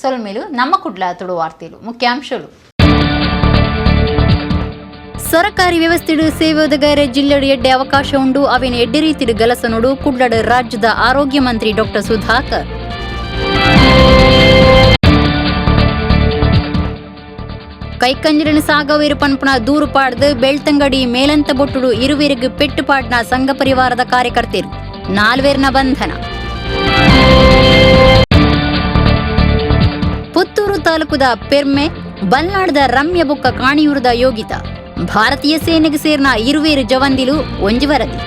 ಸೊಲ್ಮೇಲು ನಮ್ಮ ಕುಡ್ಲ ತುಡು ವಾರ್ತೆಲು ಮುಖ್ಯಾಂಶಗಳು. ಸರಕಾರಿ ವ್ಯವಸ್ಥೆಡು ಸೇವೆ ಒದಗಾರೆ ಜಿಲ್ಲೆಡು ಎಡ್ಡೆ ಅವಕಾಶ ಉಂಡು ಅವೇನು ಎಡ್ಡೆ ರೀತಿಡು ಗಲಸನೋಡು ಕುಡ್ಲಡು ರಾಜ್ಯದ ಆರೋಗ್ಯ ಮಂತ್ರಿ ಡಾಕ್ಟರ್ ಸುಧಾಕರ್. ಕೈಕಂಜರಿನ ಸಾಗವೇರು ಪನ್ಪುನ ದೂರು ಪಾಡ್ದು ಬೆಳ್ತಂಗಡಿ ಮೇಲಂತ ಬೊಟ್ಟುಡು ಇರುವೆರಿಗೂ ಪೆಟ್ಟು ಪಾಡ್ನ ಸಂಘ ಪರಿವಾರದ ಕಾರ್ಯಕರ್ತರು 4 ಬಂಧನ. ಪುತ್ತೂರು ತಾಲೂಕುದ ಪೆರ್ಮೆ ಬಲ್ನಾಡದ ರಮ್ಯ ಬೊಕ್ಕ ಕಾಣಿಯೂರದ ಯೋಗಿತ ಭಾರತೀಯ ಸೇನೆಗೆ ಸೇರ್ನ ಇರುವೇರು ಜವಂದಿಲು ಒಂಜಿ ವರದಿ.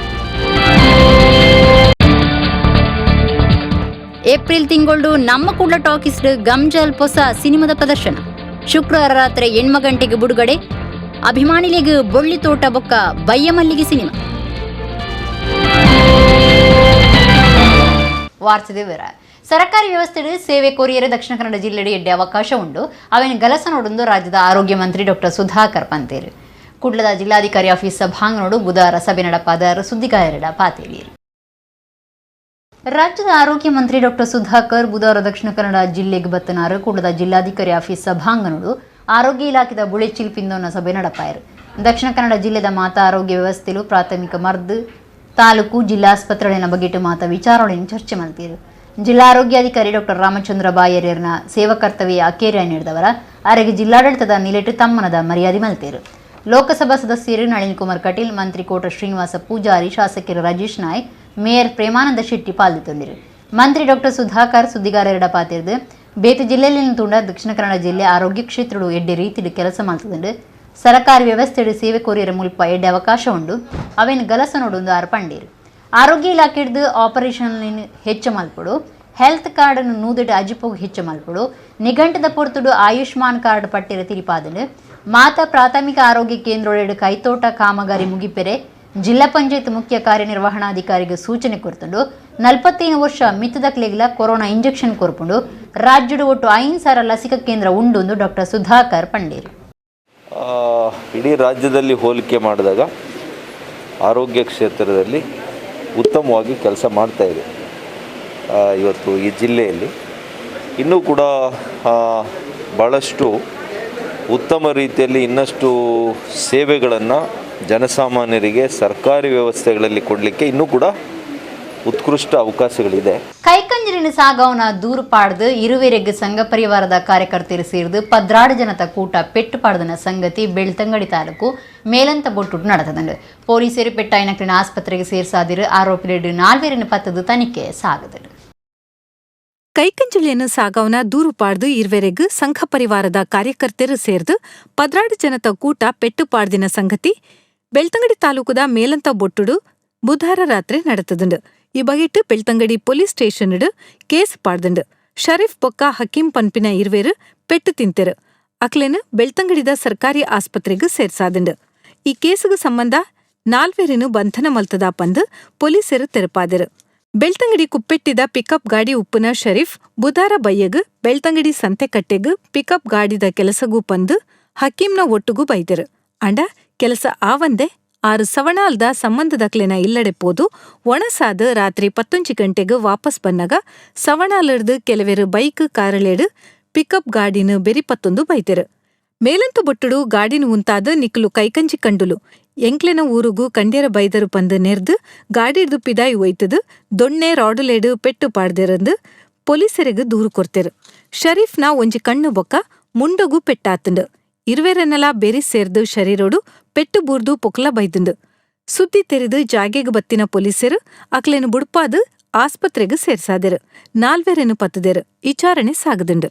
ಏಪ್ರಿಲ್ ತಿಂಗಳು ನಮ್ಮ ಕುಡ್ಲ ಟಾಕೀಸ್ ಗಮ್ಜಲ್ ಹೊಸ ಸಿನಿಮಾದ ಪ್ರದರ್ಶನ. ಶುಕ್ರವಾರ ರಾತ್ರಿ 8 ಗಂಟೆಗೆ ಬಿಡುಗಡೆ. ಅಭಿಮಾನಿಗಳಿಗೆ ಬೊಳ್ಳಿ ತೋಟ ಬೊಕ್ಕ ಬಯ್ಯಮಲ್ಲಿಗೆ ಸಿನಿಮಾ. ವಾರ್ತೆದ ವಿವರ. ಸರ್ಕಾರಿ ವ್ಯವಸ್ಥೆಡು ಸೇವೆ ಕೋರಿಯರೆ ದಕ್ಷಿಣ ಕನ್ನಡ ಜಿಲ್ಲೆಡೆ ಎಡ್ಡೆ ಅವಕಾಶ ಉಂಡು ಅವೇನು ಗಲಸನೋಡೊಂದು ರಾಜ್ಯದ ಆರೋಗ್ಯ ಮಂತ್ರಿ ಡಾಕ್ಟರ್ ಸುಧಾಕರ್ ಪಂತೇರು. ಕುಡ್ಲದ ಜಿಲ್ಲಾಧಿಕಾರಿ ಆಫೀಸ್ ಸಭಾಂಗಣೋಡು ಬುಧವಾರ ಸಭೆ ನಡಪಾದಾರ ಸುದ್ದಿಗಾರರ ಪಾತೇರಿಯರು. ರಾಜ್ಯದ ಆರೋಗ್ಯ ಮಂತ್ರಿ ಡಾಕ್ಟರ್ ಸುಧಾಕರ್ ಬುಧವಾರ ದಕ್ಷಿಣ ಕನ್ನಡ ಜಿಲ್ಲೆಗೆ ಬತ್ತನಾರು ಕುಡ್ಲದ ಜಿಲ್ಲಾಧಿಕಾರಿ ಆಫೀಸ್ ಸಭಾಂಗಣೋಡು ಆರೋಗ್ಯ ಇಲಾಖೆದ ಬುಳೆಚಿಲ್ ಪಿಂದೋನ ಸಭೆ ನಡಪಾಯರು. ದಕ್ಷಿಣ ಕನ್ನಡ ಜಿಲ್ಲೆದ ಮಾತಾ ಆರೋಗ್ಯ ವ್ಯವಸ್ಥೆಲು ಪ್ರಾಥಮಿಕ ಮರ್ದು ತಾಲೂಕು ಜಿಲ್ಲಾಸ್ಪತ್ರೆಗಳ ಬಗೆಟು ಮಾತಾ ವಿಚಾರಗಳನ್ನು ಚರ್ಚೆ ಮಾಡ್ತೀರು. ಜಿಲ್ಲಾ ಆರೋಗ್ಯಾಧಿಕಾರಿ ಡಾಕ್ಟರ್ ರಾಮಚಂದ್ರ ಬಾಯರ್ಯರ್ನ ಸೇವಾ ಕರ್ತವ್ಯ ಅಕೇರಿಯ ನೀಡಿದವರ ಅವರಿಗೆ ಜಿಲ್ಲಾಡಳಿತದ ನಿಲೆಟ್ಟು ತಮ್ಮನದ ಮರ್ಯಾದೆ ಮಲ್ತೇರು. ಲೋಕಸಭಾ ಸದಸ್ಯರು ನಳಿನ್ ಕುಮಾರ್ ಕಟೀಲ್, ಮಂತ್ರಿ ಕೋಟ ಶ್ರೀನಿವಾಸ ಪೂಜಾರಿ, ಶಾಸಕರು ರಾಜೇಶ್ ನಾಯಕ್, ಮೇಯರ್ ಪ್ರೇಮಾನಂದ ಶೆಟ್ಟಿ ಪಾಲ್ಗೊಂಡಿರು. ಮಂತ್ರಿ ಡಾಕ್ಟರ್ ಸುಧಾಕರ್ ಸುದ್ದಿಗಾರರ ಪಾತಿರ್ದು ಬೇತೆ ಜಿಲ್ಲೆಯಲ್ಲಿ ತುಂಡ ದಕ್ಷಿಣ ಕನ್ನಡ ಜಿಲ್ಲೆ ಆರೋಗ್ಯ ಕ್ಷೇತ್ರಗಳು ಎಡ್ಡೆ ರೀತಿಯಲ್ಲಿ ಕೆಲಸ ಮಾಡ್ತದಂಡು ಸರ್ಕಾರಿ ವ್ಯವಸ್ಥೆಡು ಸೇವೆ ಕೋರಿಯರ ಮುಲ್ಪ ಎಡ್ಡೆ ಅವಕಾಶ ಉಂಡು ಅವೇನು ಗಲಸ ನೋಡೊಂದು ಅರ್ಪಂಡೀರು. ಆರೋಗ್ಯ ಇಲಾಖೆ ಹಿಡಿದು ಆಪರೇಷನ್ ಹೆಚ್ಚು ಮಲ್ಪಡು, ಹೆಲ್ತ್ ಕಾರ್ಡನ್ನು ನೂದೆಡು ಅಜಿಪೋಗಿ ಹೆಚ್ಚು ಮಲ್ಪಡು, ನಿಘಂಟದ ಪೊರ್ತುಡು ಆಯುಷ್ಮಾನ್ ಕಾರ್ಡ್ ಪಟ್ಟಿರ ತಿರಿಪಾದನು, ಮಾತಾ ಪ್ರಾಥಮಿಕ ಆರೋಗ್ಯ ಕೇಂದ್ರೊಳೆಡು ಕೈತೋಟ ಕಾಮಗಾರಿ ಮುಗಿಪೆರೆ ಜಿಲ್ಲಾ ಪಂಚಾಯತ್ ಮುಖ್ಯ ಕಾರ್ಯನಿರ್ವಹಣಾಧಿಕಾರಿಗೆ ಸೂಚನೆ ಕೊರ್ತುಂಡು 45 ವರ್ಷ ಮಿತ್ತದಕ್ಲೆಗಿಲ ಕೊರೋನಾ ಇಂಜೆಕ್ಷನ್ ಕೊರ್ಪುಂಡು ರಾಜ್ಯಡು ಒಟ್ಟು 5,000 ಲಸಿಕಾ ಕೇಂದ್ರ ಉಂಡು ಡಾಕ್ಟರ್ ಸುಧಾಕರ್ ಪಂಡೇರು. ಇಡೀ ರಾಜ್ಯದಲ್ಲಿ ಹೋಲಿಕೆ ಮಾಡಿದಾಗ ಆರೋಗ್ಯ ಕ್ಷೇತ್ರದಲ್ಲಿ ಉತ್ತಮವಾಗಿ ಕೆಲಸ ಮಾಡ್ತಾ ಇದೆ. ಇವತ್ತು ಈ ಜಿಲ್ಲೆಯಲ್ಲಿ ಇನ್ನೂ ಕೂಡ ಭಾಳಷ್ಟು ಉತ್ತಮ ರೀತಿಯಲ್ಲಿ ಇನ್ನಷ್ಟು ಸೇವೆಗಳನ್ನು ಜನಸಾಮಾನ್ಯರಿಗೆ ಸರ್ಕಾರಿ ವ್ಯವಸ್ಥೆಗಳಲ್ಲಿ ಕೊಡಲಿಕ್ಕೆ ಇನ್ನೂ ಕೂಡ ಉತ್ಕೃಷ್ಟ ಅವಕಾಶಗಳಿದೆ. ಕೈಕಂಜರಿನ ಸಾಗವನ ದೂರು ಪಾಡ್ದು ಇರುವೆರೆಗ್ ಸಂಘ ಪರಿವಾರದ ಕಾರ್ಯಕರ್ತರು ಸೇರಿದು ಪದ್ರಾಡು ಜನತ ಕೂಟ ಪೆಟ್ಟು ಪಾಡ್ದನ ಸಂಗತಿ ಬೆಳ್ತಂಗಡಿ ತಾಲೂಕು ಮೇಲಂತ ಬೊಟ್ಟು ನಡೆತದಂಡು. ಪೊಲೀಸರು ಪೆಟ್ಟಾಯಿನಕ್ಲಿನ ಆಸ್ಪತ್ರೆಗೆ ಸೇರ್ಸಾದಿರು ಆರೋಪಿಗಳು 4 ಪತ್ತದು ತನಿಖೆ ಸಾಗದರು. ಕೈಕಂಜಲಿಯನ್ನು ಸಾಗವನ ದೂರು ಪಾಡ್ದು ಇರುವೆರೆಗ್ ಸಂಘ ಪರಿವಾರದ ಕಾರ್ಯಕರ್ತರು ಸೇರ್ದು ಪದ್ರಾಡು ಜನತ ಕೂಟ ಪೆಟ್ಟು ಪಾಡ್ದಿನ ಸಂಗತಿ ಬೆಳ್ತಂಗಡಿ ತಾಲೂಕುದ ಮೇಲಂತ ಬೊಟ್ಟುಡು ಬುಧವಾರ ರಾತ್ರಿ ನಡೆತದುಂಡು. ಈ ಬಗೆಟ್ಟು ಬೆಳ್ತಂಗಡಿ ಪೊಲೀಸ್ ಸ್ಟೇಷನ್ ಕೇಸ್ ಪಾಡ್ದುಂಡು. ಶರೀಫ್ ಬೊಕ್ಕ ಹಕೀಂ ಪನ್ಪಿನ ಇರುವೆರು ಪೆಟ್ಟು ತಿಂತೆರು. ಅಕ್ಲೇನು ಬೆಳ್ತಂಗಡಿದ ಸರ್ಕಾರಿ ಆಸ್ಪತ್ರೆಗೂ ಸೇರ್ಸಾದುಂಡು. ಈ ಕೇಸುಗೂ ಸಂಬಂಧ 4 ಬಂಧನ ಮಲ್ತದ ಪಂದು ಪೊಲೀಸರು ತೆರಪಾದರು. ಬೆಳ್ತಂಗಡಿ ಕುಪ್ಪೆಟ್ಟಿದ ಪಿಕಪ್ ಗಾಡಿ ಉಪ್ಪುನ ಶರೀಫ್ ಬುಧಾರ ಬಯ್ಯಗ್ ಬೆಳ್ತಂಗಡಿ ಸಂತೆಕಟ್ಟೆಗ್ ಪಿಕಪ್ ಗಾಡಿದ ಕೆಲಸಗೂ ಪಂದು ಹಕೀಂನ ಒಟ್ಟುಗೂ ಬೈದರು. ಅಂಡ ಕೆಲಸ ಆವಂದೆ 6 ಸವಣಾಲ್ದ ಸಂಬಂಧದಕ್ಲೆನ ಇಲ್ಲಡೆ ಪೋದು ಒಣಸಾದ ರಾತ್ರಿ 11 ಗಂಟೆಗೆ ವಾಪಸ್ ಬನ್ನಾಗ ಸವಣಾಲಡ್ದು ಕೆಲವೆರು ಬೈಕ್ ಕಾರಳೆಡು ಪಿಕಪ್ ಗಾಡಿನ ಬೆರಿಪತ್ತೊಂದು ಬೈತೆರು. ಮೇಲಂತು ಬೊಟ್ಟುಡು ಗಾಡಿನ ಉಂತಾದ ನಿಕ್ಲು ಕೈಕಂಜಿ ಕಂಡುಲು ಎಂಕ್ಲೆನ ಊರುಗೂ ಕಂಡ್ಯರ ಬೈದರು ಪಂದು ನೆರ್ದು ಗಾಡಿಡ್ದು ಪಿದಾಯಿ ಒಯ್ತದು ದೊಣ್ಣೆ ರಾಡುಲೆಡು ಪೆಟ್ಟು ಪಾಡ್ದೆರಂದು ಪೊಲೀಸರಿಗೂ ದೂರು ಕೊಡ್ತೆರು. ಶರೀಫ್ನ ಒಂಜಿ ಕಣ್ಣು ಬೊಕ್ಕ ಮುಂಡಗೂ ಪೆಟ್ಟಾತುಂಡು. ಇರುವೆರನ್ನೆಲ್ಲ ಬೆರಿ ಸೇರ್ದು ಶರೀರೋಡು ಪೆಟ್ಟು ಬೂರ್ದು ಪೊಕ್ಲ ಬೈದುಂಡು. ಸುದ್ದಿ ತೆರೆದು ಜಾಗೆಗೆ ಬತ್ತಿನ ಪೊಲೀಸರು ಅಕ್ಲೆನು ಬುಡ್ಪಾದು ಆಸ್ಪತ್ರೆಗೆ ಸೇರ್ಸಾದರು. 4 ಪತ್ತದೇರು ವಿಚಾರಣೆ ಸಾಗದುಂಡು.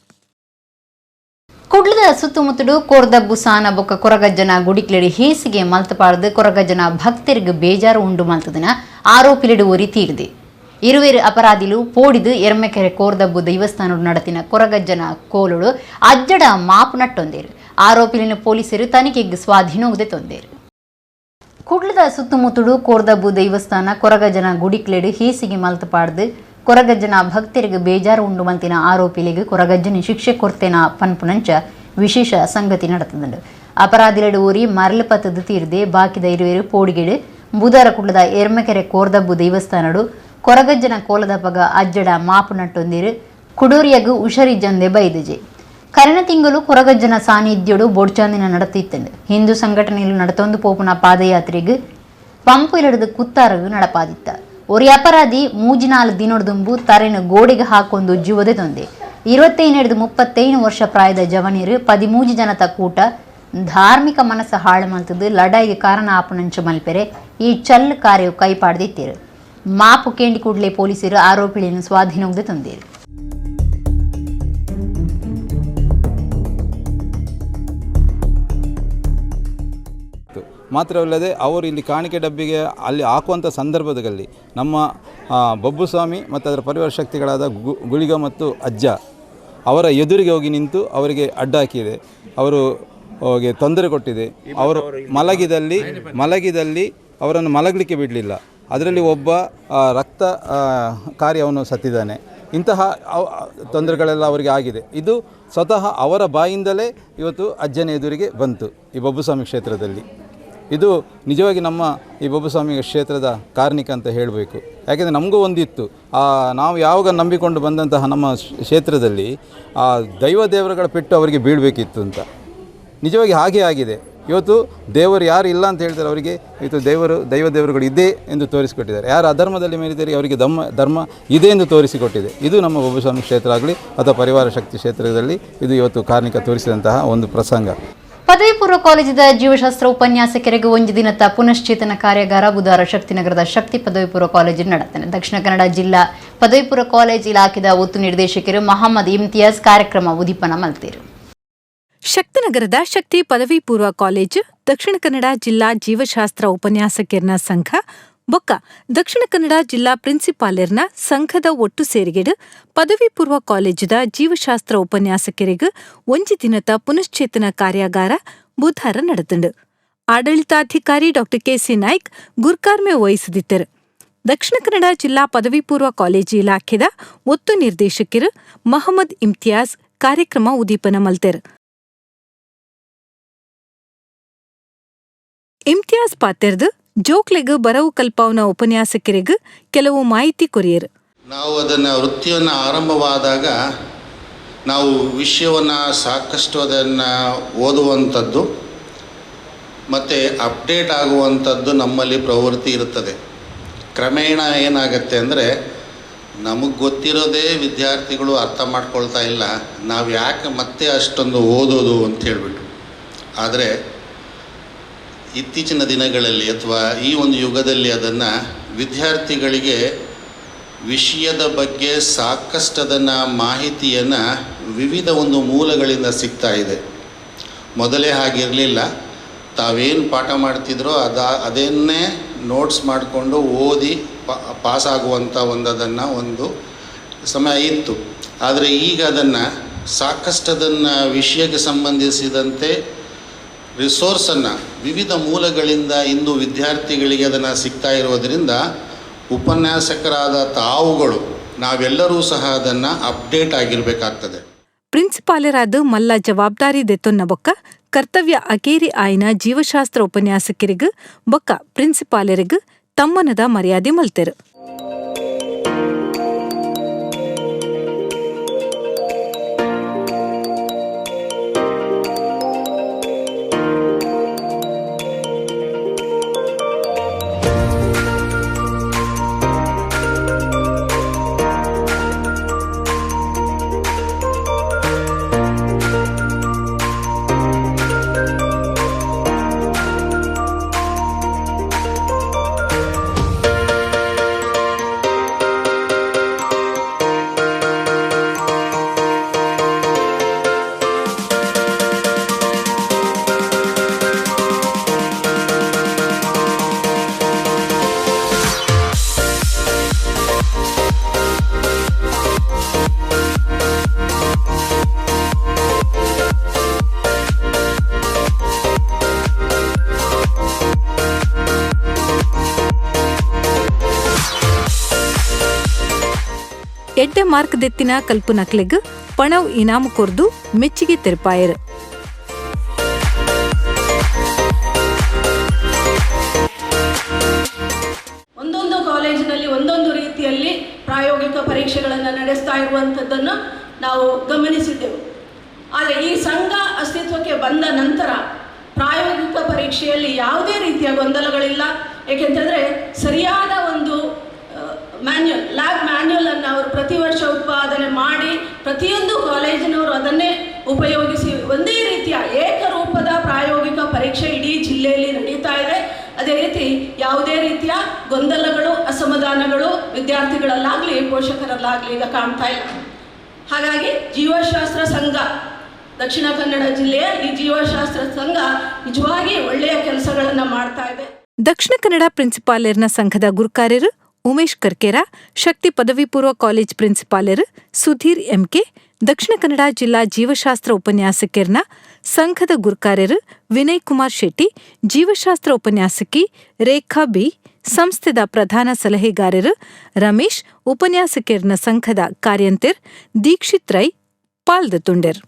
ಕುಡ್ಲದ ಸುತ್ತಮುತ್ತಲು ಕೋರ್ದಬ್ಬು ಸಾನ ಬೊಕ್ಕ ಕೊರಗಜ್ಜನ ಗುಡಿಕ್ಲೆಡಿ ಹೇಸಿಗೆ ಮಲ್ತಪಾಡ್ದು ಕೊರಗಜ್ಜನ ಭಕ್ತರಿಗೆ ಬೇಜಾರು ಉಂಡು ಮಲ್ತದನ ಆರೋಪಿಲಿಡು ಒರಿ ತೀರ್ದೆ. ಇರುವೆರು ಅಪರಾಧಿಲು ಪೋಡಿದು ಎರ್ಮೆಕೆರೆ ಕೋರ್ದಬ್ಬು ದೈವಸ್ಥಾನ ನಡತಿನ ಕೊರಗಜ್ಜನ ಕೋಲುಡು ಅಜ್ಜಡ ಮಾಪು ನಟ್ಟೊಂದೇರು. ಆರೋಪಿಲಿನ ಪೊಲೀಸರು ತನಿಖೆಗೆ ಸ್ವಾಧೀನೋಗದೆ ತೊಂದೇರು. ಕುಡ್ಲದ ಸುತ್ತಮುತ್ತಲು ಕೋರ್ದಬ್ಬು ದೈವಸ್ಥಾನ ಕೊರಗಜ್ಜನ ಗುಡಿಕ್ಲೆಡು ಹೇಸಿಗೆ ಮಲ್ತಪಾಡ್ದು ಕೊರಗಜ್ಜನ ಭಕ್ತರಿಗೆ ಬೇಜಾರು ಉಂಡು ಮಲ್ತಿನ ಆರೋಪಿಲಿಗೆ ಕೊರಗಜ್ಜನ ಶಿಕ್ಷೆ ಕೊರ್ತೇನ ಪನ್ಪುನಂಚ ವಿಶೇಷ ಸಂಗತಿ ನಡೆತದುಂಡು. ಅಪರಾಧಿಲೆಡು ಊರಿ ಮರಳು ಪತ್ತದು ತೀರ್ದೆ ಬಾಕಿದ ಇರುವೆರು ಪೋಡಿಗೆಡು ಬುಧವಾರ ಕುಡ್ಲದ ಎರ್ಮೆಕೆರೆ ಕೋರ್ದಬ್ಬು ದೈವಸ್ಥಾನಡು ಕೊರಗಜ್ಜನ ಕೋಲದ ಪಗ ಅಜ್ಜಡ ಮಾಪು ನಟ್ಟೊಂದಿರು ಕುಡೂರಿಯಗು ಉಷರಿಜಂದೆ ಬೈದಜೆ ಕರೆನ ತಿಂಗಳು ಕೊರಗಜ್ಜನ ಸಾನ್ನಿಧ್ಯೋಡು ಬೋಡ್ಚಾಂದಿನ ನಡತಿತ್ತಂಡು ಹಿಂದೂ ಸಂಘಟನೆಯಲ್ಲಿ ನಡತೊಂದು ಪೋಪುನ ಪಾದಯಾತ್ರೆಗೆ ಪಂಪು ಇಲ್ಲದ ಕುತ್ತಾರಗು ನಡಪಾದಿತ್ತ ಒರಿ ಅಪರಾಧಿ ಮೂಜಿನಾಲು ದಿನೊಡ್ದುಂಬು ತರೆನ ಗೋಡೆಗೆ ಹಾಕೊಂದು ಜೀವದೆ ತೊಂದೆ 25-35 ವರ್ಷ ಪ್ರಾಯದ ಜವನೀರು 13 ಜನತ ಕೂಟ ಧಾರ್ಮಿಕ ಮನಸ್ಸು ಹಾಳು ಮಲ್ತದ್ದು ಲಡಾಯಿಗೆ ಕಾರಣ ಆಪನಂಚ ಮಲ್ಪೆರೆ ಈ ಚಲ್ ಕಾರ್ಯವು ಕೈಪಾಡ್ದಿತ್ತೇರು ಮಾಪು ಕೇಂಡಿ ಕೂಡಲೇ ಪೊಲೀಸರು ಆರೋಪಿಗಳನ್ನು ಸ್ವಾಧೀನಕ್ಕೆ ತಂದಿರು. ಮಾತ್ರವಲ್ಲದೆ ಅವರು ಇಲ್ಲಿ ಕಾಣಿಕೆ ಡಬ್ಬಿಗೆ ಅಲ್ಲಿ ಹಾಕುವಂಥ ಸಂದರ್ಭದಲ್ಲಿ ನಮ್ಮ ಬಬ್ಬುಸ್ವಾಮಿ ಮತ್ತು ಅದರ ಪರಿವಾರ ಶಕ್ತಿಗಳಾದ ಗುಳಿಗ ಮತ್ತು ಅಜ್ಜ ಅವರ ಎದುರಿಗೆ ಹೋಗಿ ನಿಂತು ಅವರಿಗೆ ಅಡ್ಡ ಹಾಕಿದೆ, ಅವರು ಅವರಿಗೆ ತೊಂದರೆ ಕೊಟ್ಟಿದೆ. ಅವರು ಮಲಗಿದಲ್ಲಿ ಅವರನ್ನು ಮಲಗಲಿಕ್ಕೆ ಬಿಡಲಿಲ್ಲ. ಅದರಲ್ಲಿ ಒಬ್ಬ ರಕ್ತ ಕಾರ್ಯವನ್ನು ಸತ್ತಿದ್ದಾನೆ. ಇಂತಹ ತೊಂದರೆಗಳೆಲ್ಲ ಅವರಿಗೆ ಆಗಿದೆ. ಇದು ಸ್ವತಃ ಅವರ ಬಾಯಿಂದಲೇ ಇವತ್ತು ಅಜ್ಜನ ಎದುರಿಗೆ ಬಂತು ಈ ಬಬ್ಬುಸ್ವಾಮಿ ಕ್ಷೇತ್ರದಲ್ಲಿ. ಇದು ನಿಜವಾಗಿ ನಮ್ಮ ಈ ಬಬ್ಬುಸ್ವಾಮಿ ಕ್ಷೇತ್ರದ ಕಾರ್ಣಿಕ ಅಂತ ಹೇಳಬೇಕು. ಯಾಕೆಂದರೆ ನಮಗೂ ಒಂದಿತ್ತು, ನಾವು ಯಾವಾಗ ನಂಬಿಕೊಂಡು ಬಂದಂತಹ ನಮ್ಮ ಕ್ಷೇತ್ರದಲ್ಲಿ ಆ ದೈವ ದೇವರುಗಳ ಪೆಟ್ಟು ಅವರಿಗೆ ಬೀಳಬೇಕಿತ್ತು ಅಂತ. ನಿಜವಾಗಿ ಹಾಗೇ ಆಗಿದೆ. ಇವತ್ತು ದೇವರು ಯಾರು ಇಲ್ಲ ಅಂತ ಹೇಳ್ತಾರೆ, ಅವರಿಗೆ ಇವತ್ತು ದೈವ ದೇವರುಗಳು ಇದೆ ಎಂದು ತೋರಿಸಿಕೊಟ್ಟಿದ್ದಾರೆ. ಯಾರು ಅಧರ್ಮದಲ್ಲಿ ಮೇಲಿದ್ದಾರೆ ಅವರಿಗೆ ಧರ್ಮ ಇದೆ ಎಂದು ತೋರಿಸಿಕೊಟ್ಟಿದೆ. ಇದು ನಮ್ಮ ಬಬ್ಬುಸ್ವಾಮಿ ಕ್ಷೇತ್ರ ಆಗಲಿ ಅಥವಾ ಪರಿವಾರ ಶಕ್ತಿ ಕ್ಷೇತ್ರದಲ್ಲಿ ಇದು ಇವತ್ತು ಕಾರ್ಣಿಕ ತೋರಿಸಿದಂತಹ ಒಂದು ಪ್ರಸಂಗ. ಪದವಿ ಪೂರ್ವ ಕಾಲೇಜಿನ ಜೀವಶಾಸ್ತ್ರ ಉಪನ್ಯಾಸಕರಿಗೆ ಒಂದು ದಿನದ ಪುನಶ್ಚೇತನ ಕಾರ್ಯಾಗಾರ ಬುಧವಾರ ಶಕ್ತಿನಗರದ ಶಕ್ತಿ ಪದವಿ ಪೂರ್ವ ಕಾಲೇಜಿನ ನಡೆಯುತ್ತದೆ. ದಕ್ಷಿಣ ಕನ್ನಡ ಜಿಲ್ಲಾ ಪದವಿ ಪೂರ್ವ ಕಾಲೇಜ್ ಇಲಾಖೆದ ಒತ್ತು ನಿರ್ದೇಶಕರು ಮೊಹಮ್ಮದ್ ಇಮ್ತಿಯಾಜ್ ಕಾರ್ಯಕ್ರಮ ಉದ್ದೀಪನ ಮಲ್ತಿರು. ಶಕ್ತಿನಗರದ ಶಕ್ತಿ ಪದವಿ ಪೂರ್ವ ಕಾಲೇಜು ದಕ್ಷಿಣ ಕನ್ನಡ ಜಿಲ್ಲಾ ಜೀವಶಾಸ್ತ್ರ ಉಪನ್ಯಾಸಕರ್ನ ಸಂಘ ಬೊಕ್ಕ ದಕ್ಷಿಣ ಕನ್ನಡ ಜಿಲ್ಲಾ ಪ್ರಿನ್ಸಿಪಾಲರ್ನ ಸಂಘದ ಒಟ್ಟು ಸೇರಿಗೆಡು ಪದವಿ ಪೂರ್ವ ಕಾಲೇಜುದ ಜೀವಶಾಸ್ತ್ರ ಉಪನ್ಯಾಸಕರಿಗೆ ಒಂಜಿ ದಿನದ ಪುನಶ್ಚೇತನ ಕಾರ್ಯಾಗಾರ ಬುಧವಾರ ನಡೆದುಂಡು. ಆಡಳಿತಾಧಿಕಾರಿ ಡಾ ಕೆ.ಸಿ. ನಾಯ್ಕ್ ಗುರ್ಕಾರ್ಮೆ ವಹಿಸಿದ್ದರು. ದಕ್ಷಿಣ ಕನ್ನಡ ಜಿಲ್ಲಾ ಪದವಿ ಪೂರ್ವ ಕಾಲೇಜು ಇಲಾಖೆದ ಒತ್ತು ನಿರ್ದೇಶಕರು ಮೊಹಮ್ಮದ್ ಇಮ್ತಿಯಾಜ್ ಕಾರ್ಯಕ್ರಮ ಉದ್ದೀಪನ ಮಲ್ತೆರು. ಇಮ್ತಿಯಾಜ್ ಪಾತೆರ್ದು ಜೋಕ್ಲೆಗ್ ಬರವು ಕಲ್ಪವನ ಉಪನ್ಯಾಸಕರಿಗೆ ಕೆಲವು ಮಾಹಿತಿ ಕೊರಿಯರು. ನಾವು ಅದನ್ನು ವೃತ್ತಿಯನ್ನು ಆರಂಭವಾದಾಗ ನಾವು ವಿಷಯವನ್ನು ಸಾಕಷ್ಟು ಅದನ್ನು ಓದುವಂಥದ್ದು ಮತ್ತು ಅಪ್ಡೇಟ್ ಆಗುವಂಥದ್ದು ನಮ್ಮಲ್ಲಿ ಪ್ರವೃತ್ತಿ ಇರುತ್ತದೆ. ಕ್ರಮೇಣ ಏನಾಗುತ್ತೆ ಅಂದರೆ ನಮಗೆ ಗೊತ್ತಿರೋದೇ ವಿದ್ಯಾರ್ಥಿಗಳು ಅರ್ಥ ಮಾಡ್ಕೊಳ್ತಾ ಇಲ್ಲ, ನಾವು ಯಾಕೆ ಮತ್ತೆ ಅಷ್ಟೊಂದು ಓದೋದು ಅಂತ ಹೇಳಿಬಿಟ್ಟು. ಆದರೆ ಇತ್ತೀಚಿನ ದಿನಗಳಲ್ಲಿ ಅಥವಾ ಈ ಒಂದು ಯುಗದಲ್ಲಿ ಅದನ್ನು ವಿದ್ಯಾರ್ಥಿಗಳಿಗೆ ವಿಷಯದ ಬಗ್ಗೆ ಸಾಕಷ್ಟು ಅದನ್ನು ಮಾಹಿತಿಯನ್ನು ವಿವಿಧ ಒಂದು ಮೂಲಗಳಿಂದ ಸಿಗ್ತಾ ಇದೆ. ಮೊದಲೇ ಹಾಗಿರಲಿಲ್ಲ. ತಾವೇನು ಪಾಠ ಮಾಡ್ತಿದ್ರೋ ಅದನ್ನೇ ನೋಟ್ಸ್ ಮಾಡಿಕೊಂಡು ಓದಿ ಪಾಸಾಗುವಂಥ ಒಂದು ಸಮಯ ಇತ್ತು. ಆದರೆ ಈಗ ಅದನ್ನು ಸಾಕಷ್ಟು ಅದನ್ನು ವಿಷಯಕ್ಕೆ ಸಂಬಂಧಿಸಿದಂತೆ ರಿಸೋರ್ಸನ್ನು ವಿವಿಧ ಮೂಲಗಳಿಂದ ಇಂದು ವಿದ್ಯಾರ್ಥಿಗಳಿಗೆ ಅದನ್ನು ಸಿಗ್ತಾ ಇರೋದರಿಂದ ಉಪನ್ಯಾಸಕರಾದ ತಾವುಗಳು ನಾವೆಲ್ಲರೂ ಸಹ ಅದನ್ನು ಅಪ್ಡೇಟ್ ಆಗಿರಬೇಕಾಗ್ತದೆ. ಪ್ರಿನ್ಸಿಪಾಲರಾದ ಮಲ್ಲ ಜವಾಬ್ದಾರಿ ದೆತ್ತೊನ್ನ ಬೊಕ್ಕ ಕರ್ತವ್ಯ ಅಕೇರಿ ಆಯ್ನ ಜೀವಶಾಸ್ತ್ರ ಉಪನ್ಯಾಸಕರಿಗೆ ಬೊಕ್ಕ ಪ್ರಿನ್ಸಿಪಾಲರಿಗೆ ತಮ್ಮನದ ಮರ್ಯಾದೆ ಮಲ್ತೆರು. ಎಡ್ಡೆ ಮಾರ್ಕ್ ದೆತ್ತಿನ ಕಲ್ಪು ನಕ್ಲೆಗ್ ಪಣವ್ ಇನಾಮು ಕೊರ್ದು ಮೆಚ್ಚಿಗೆ ತೆರಪಾಯರು. ಒಂದೊಂದು ಕಾಲೇಜಿನಲ್ಲಿ ಒಂದೊಂದು ರೀತಿಯಲ್ಲಿ ಪ್ರಾಯೋಗಿಕ ಪರೀಕ್ಷೆಗಳನ್ನು ನಡೆಸ್ತಾ ಇರುವಂಥದ್ದನ್ನು ನಾವು ಗಮನಿಸಿದ್ದೆವು. ಆದರೆ ಈ ಸಂಘ ಅಸ್ತಿತ್ವಕ್ಕೆ ಬಂದ ನಂತರ ಪ್ರಾಯೋಗಿಕ ಪರೀಕ್ಷೆಯಲ್ಲಿ ಯಾವುದೇ ರೀತಿಯ ಗೊಂದಲಗಳಿಲ್ಲ. ಏಕೆಂತಂದರೆ ಸರಿಯಾದ ಒಂದು ಲ್ಯಾಬ್ ಮ್ಯಾನ್ಯುಯಲನ್ನು ಅವರು ಪ್ರತಿ ವರ್ಷ ಉತ್ಪಾದನೆ ಮಾಡಿ ಪ್ರತಿಯೊಂದು ಕಾಲೇಜಿನವರು ಅದನ್ನೇ ಉಪಯೋಗಿಸಿ ಒಂದೇ ರೀತಿಯ ಏಕರೂಪದ ಪ್ರಾಯೋಗಿಕ ಪರೀಕ್ಷೆ ಇಡೀ ಜಿಲ್ಲೆಯಲ್ಲಿ ನಡೀತಾ ಇದೆ. ಅದೇ ರೀತಿ ಯಾವುದೇ ರೀತಿಯ ಗೊಂದಲಗಳು, ಅಸಮಾಧಾನಗಳು ವಿದ್ಯಾರ್ಥಿಗಳಲ್ಲಾಗಲಿ ಪೋಷಕರಲ್ಲಾಗಲಿ ಈಗ ಕಾಣ್ತಾ ಇಲ್ಲ. ಹಾಗಾಗಿ ಜೀವಶಾಸ್ತ್ರ ಸಂಘ, ದಕ್ಷಿಣ ಕನ್ನಡ ಜಿಲ್ಲೆಯ ಈ ಜೀವಶಾಸ್ತ್ರ ಸಂಘ ನಿಜವಾಗಿ ಒಳ್ಳೆಯ ಕೆಲಸಗಳನ್ನು ಮಾಡ್ತಾ ಇದೆ. ದಕ್ಷಿಣ ಕನ್ನಡ ಪ್ರಿನ್ಸಿಪಾಲರ್ನ ಸಂಘದ ಗುರುಕಾರ್ಯರು ಉಮೇಶ್ ಕರ್ಕೇರ, ಶಕ್ತಿ ಪದವಿ ಪೂರ್ವ ಕಾಲೇಜ್ ಪ್ರಿನ್ಸಿಪಾಲರ್ ಸುಧೀರ್ ಎಂಕೆ, ದಕ್ಷಿಣ ಕನ್ನಡ ಜಿಲ್ಲಾ ಜೀವಶಾಸ್ತ್ರ ಉಪನ್ಯಾಸಕರ್ನ ಸಂಘದ ಗುರುಕಾರ್ಯರು ವಿನಯ್ ಕುಮಾರ್ ಶೆಟ್ಟಿ, ಜೀವಶಾಸ್ತ್ರ ಉಪನ್ಯಾಸಕಿ ರೇಖಾ ಬಿ, ಸಂಸ್ಥೆದ ಪ್ರಧಾನ ಸಲಹೆಗಾರರು ರಮೇಶ್, ಉಪನ್ಯಾಸಕರ್ನ ಸಂಘದ ಕಾರ್ಯಂತಿರ್ ದೀಕ್ಷಿತ್ ರೈ ಪಾಲ್ದತುಂಡೆರ್.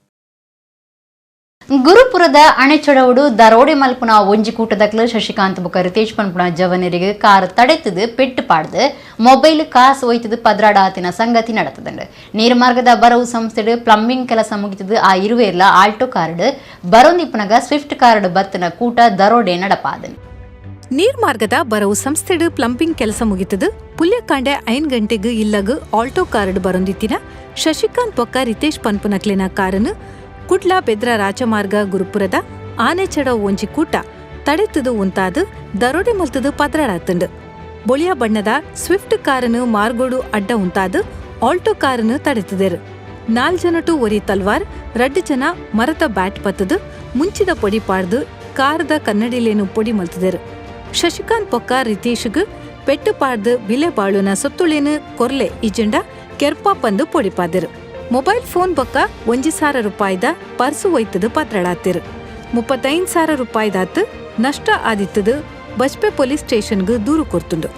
ಗುರುಪುರದ ಅಣೆಚೊಡವುಡು ದರೋಡೆ ಮಲ್ಪುನ ಒಂಜಿಕೂಟದಕ್ಲು ಶಶಿಕಾಂತ್ ಬುಕ ರಿತೇಶ್ ಪನ್ಪುನ ಜವನರಿಗೆ ಕಾರ್ ತಡೆತದು ಪೆಟ್ಟು ಪಾಡ್ದು ಮೊಬೈಲ್ ಕಾಸು ಒಯ್ತದು ಪದ್ರಾಡಾತಿನ ಸಂಗತಿ ನಡೆತದಂಡು. ನೀರ್ಮಾರ್ಗದ ಬರವು ಸಂಸ್ಥೆಡು ಪ್ಲಂಬಿಂಗ್ ಕೆಲಸ ಮುಗಿತದು ಆ ಇರುವೆರ್ಲ ಆಲ್ಟೋ ಕಾರ್ಡ್ ಬರೋಂದಿಪ್ಪನಗ ಸ್ವಿಫ್ಟ್ ಕಾರ್ಡ್ ಬತ್ತನ ಕೂಟ ದರೋಡೆ ನಡಪಾದನು. ನೀರ್ಮಾರ್ಗದ ಬರವು ಸಂಸ್ಥೆಡು ಪ್ಲಂಬಿಂಗ್ ಕೆಲಸ ಮುಗಿತದು ಪುಲ್ಯಕಾಂಡೆ 5 ಗಂಟೆಗೂ ಇಲ್ಲಗು ಆಲ್ಟೋ ಕಾರ್ಡ್ ಬರೊಂದಿತ್ತಿನ ಶಶಿಕಾಂತ್ ಬೊಕ್ಕ ರಿತೇಶ್ ಪನ್ಪುನಕ್ಲಿನ ಕಾರನ್ನು ಕುಡ್ಲ ಬೆದ್ರ ರಾಜಮಾರ್ಗ ಗುರುಪುರದ ಆನೆಚಡ ಒಂಜಿ ಕೂಟ ತಡೆತದು ಉಂತಾದು ದರೋಡೆ ಮಲ್ತದು ಪದ್ರಾಡಾತಂಡು. ಬೊಳಿಯ ಬಣ್ಣದ ಸ್ವಿಫ್ಟ್ ಕಾರನ್ನು ಮಾರ್ಗೋಡು ಅಡ್ಡ ಉಂತಾದು ಆಲ್ಟೋ ಕಾರನ್ನು ತಡೆತದೇರು. 4 ಜನಟು ಒರಿ ತಲ್ವಾರ್ 2 ಜನ ಮರದ ಬ್ಯಾಟ್ ಪತ್ತದು ಮುಂಚಿದ ಪೊಡಿ ಪಾಡ್ದು ಕಾರದ ಕನ್ನಡಿಲೇನು ಪೊಡಿ ಮಲ್ತದೇರು. ಶಶಿಕಾಂತ್ ಪೊಕ್ಕ ರಿತೇಶ್ಗ್ ಪೆಟ್ಟು ಪಾಡ್ದು ಬಿಲೆ ಬಾಳುನ ಸೊತ್ತುಳೇನು ಕೊರ್ಲೆ ಇಜೆಂಡ ಕೆರ್ಪ ಪಂದು ಪೊಡಿಪಾದರು. ಮೊಬೈಲ್ ಫೋನ್ ಬೊಕ್ಕ 1,000 ರೂಪಾಯಿದ ಪರ್ಸು ಒಯ್ತದು ಪತ್ರಡಾತಿರು. 35,000 ರೂಪಾಯಿದಾತು ನಷ್ಟ ಆದಿತ್ತದು ಬಜ್ಪೆ ಪೊಲೀಸ್ ಸ್ಟೇಷನ್ಗೂ ದೂರು ಕೊರ್ತುಂಡು.